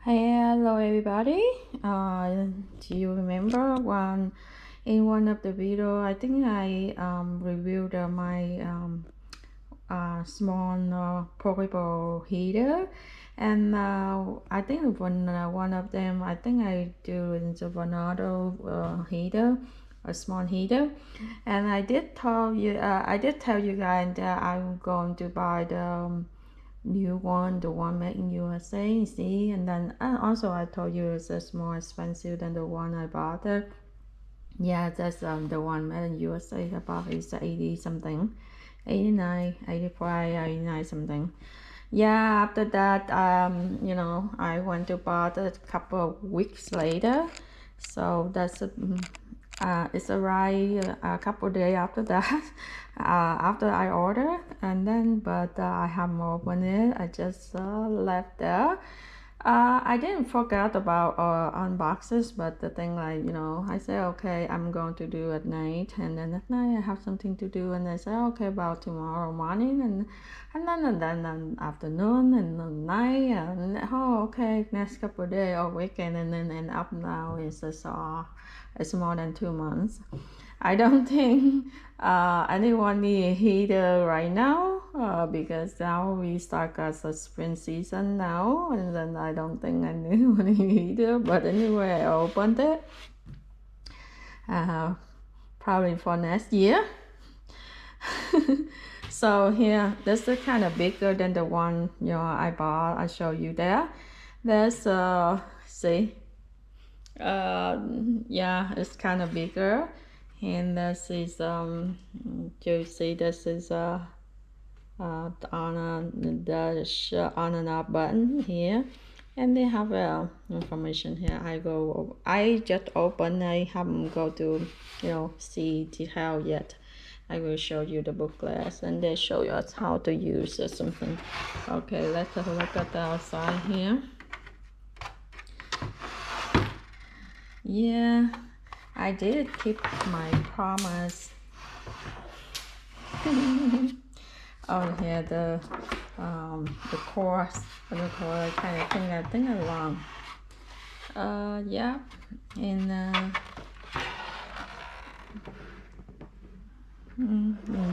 Hello everybody. Do you remember in one of the video I think I reviewed my small portable heater, and I think one of them I think I do in the Vornado heater, a small heater, and I did tell you guys that I'm going to buy the new one, the one made in USA, see, and then also I told you it's more expensive than the one I bought there. Yeah, that's the one made in USA I bought is 80 something, 89, 85, 89 something. Yeah, after that I went to buy it a couple of weeks later, so that's it's arrived a couple days after that. After I order, and then but I haven't opened it. I just left there. I didn't forget about unboxes, but the thing I say okay, I'm going to do at night, and then at night I have something to do, and I say okay about tomorrow morning, and then afternoon and then night, and oh okay, next couple of days or weekend, and then and up now it's more than 2 months. I don't think anyone need a heater right now because now we start as a spring season now, and then I don't think anyone need a heater. But anyway, I opened it probably for next year. So here, this is kind of bigger than the one I bought. I show you there. There's see, yeah, it's kind of bigger. And this is you see this is on the on and off button here, and they have information here. I just open, I haven't go to see detail yet. I will show you the booklet, and they show you how to use or something. Okay, let's have a look at the outside here. Yeah, I did keep my promise. Oh, here the course, the core kind of thing. I think I'm wrong. Yeah, in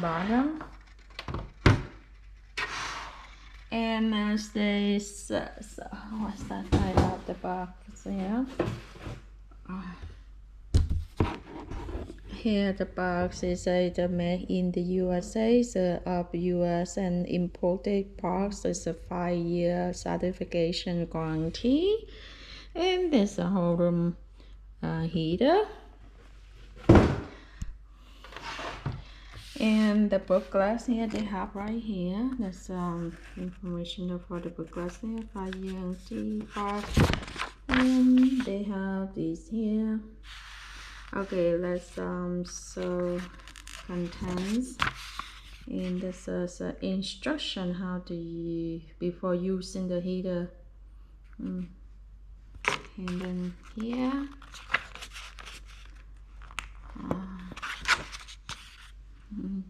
bottom, and as they what's that side of the box? Yeah. Here the box is the made in the USA, the of US and imported parts. It's a 5-year certification guarantee, and there's a whole room heater, and the booklet here they have right here. There's information for the booklet here, 5-year guarantee parts, and they have this here. Okay, let's so contents, and this is instruction how to use before using the heater. And then here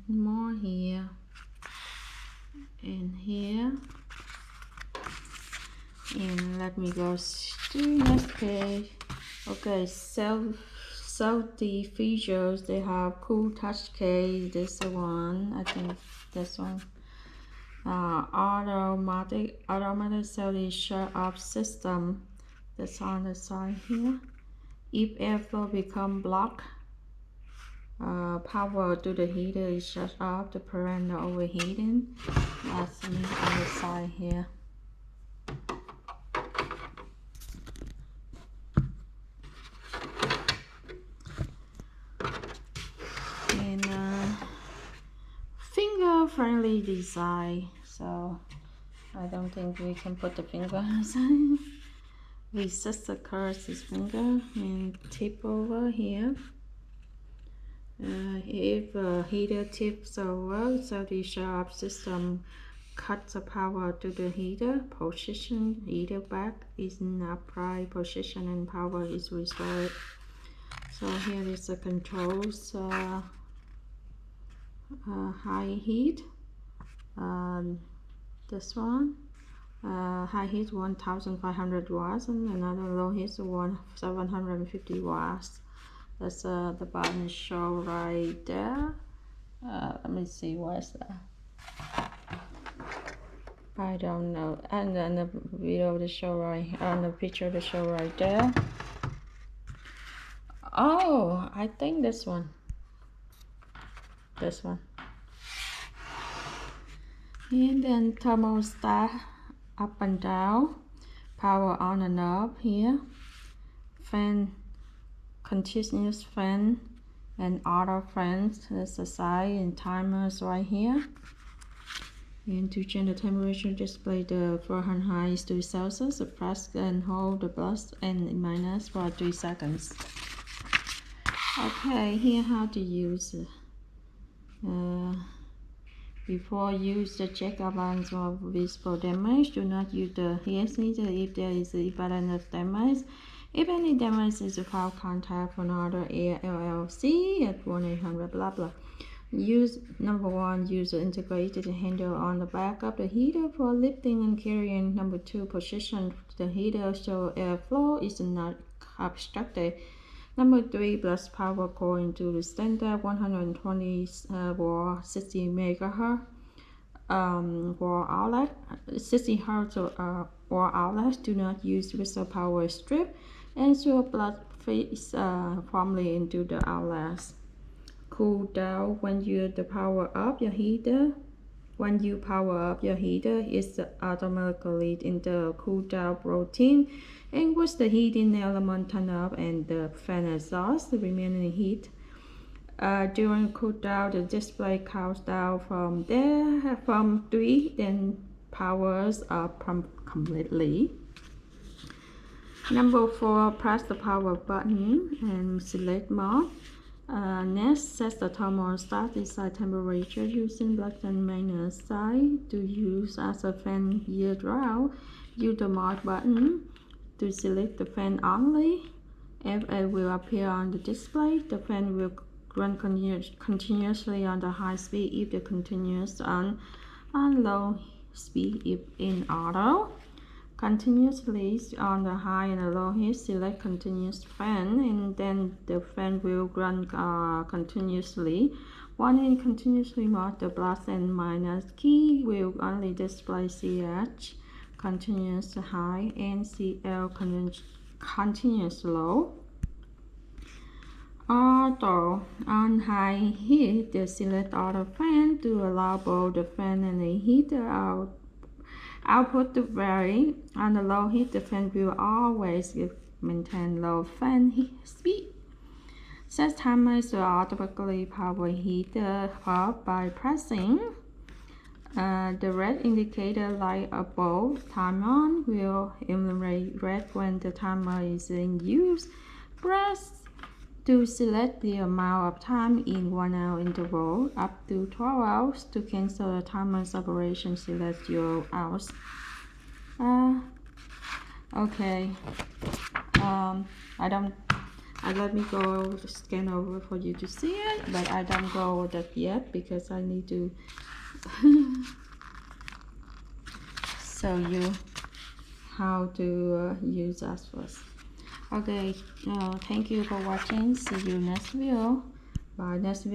more here and here, and let me go to next page. Okay, safety features. They have cool touch case. This one, I think this one. Automatic safety shut off system. That's on the side here. If ever become blocked, power to the heater is shut off to prevent the overheating. That's me on the side here. And finger friendly design, so I don't think we can put the finger inside. Resist the curves this finger and tip over here. If heater tips over, so the sharp system cuts the power to the heater. Position heater back is in upright position and power is restored. So here is the controls. High heat, this one, high heat 1500 watts and another low heat 750 watts. That's the button show right there. Let me see, what's that? I don't know. And then the video to show right, and the picture to show right there. Oh, I think this one. This one. And then thermostat up and down, power on and off here, fan, continuous fan, and auto fans. That's the side, and timers right here. And to change the temperature, display the Fahrenheit to Celsius, press and hold the plus and minus for 3 seconds. Okay, here how to use it. Before use the check balance of visible damage. Do not use the heat meter if there is a pattern of damage. If any damage is found, contact Vornado LLC at 1-800 blah blah. Use number 1, use the integrated handle on the back of the heater for lifting and carrying. Number 2, position the heater so airflow is not obstructed. Number 3, plus power cord into the standard 120 volt 60 megahertz wall outlet, 60 hertz wall outlet. Do not use whistle power strip, and so plug face firmly into the outlets. Cool down when you power up your heater. When you power up your heater, it's automatically in the cool down routine, and once the heating element turn up and the fan exhaust the remaining heat. During cool down, the display counts down from 3, then powers up completely. Number 4, press the power button and select mode. Next, set the thermostat inside temperature using plus and minus sign to use as a fan year round. Use the mode button to select the fan only. FA will appear on the display. The fan will run continuously on the high speed if the continuous on low speed if in auto. Continuously on the high and the low heat, select continuous fan, and then the fan will run continuously. When in continuously mode, the plus and minus key will only display CH continuous high and CL continuous low. Auto on high heat, the select auto fan to allow both the fan and the heater output to vary. On the low heat, the fan will always maintain low fan speed. Set timer to automatically power heater up by pressing. The red indicator light above time on will illuminate red when the timer is in use. Press to select the amount of time in 1 hour interval up to 12 hours. To cancel the timer's operation, select 0 hours. Okay. Let me go scan over for you to see it, but I don't go over that yet because I need to show you how to use that first. Okay, thank you for watching. See you next video. Bye. Next video.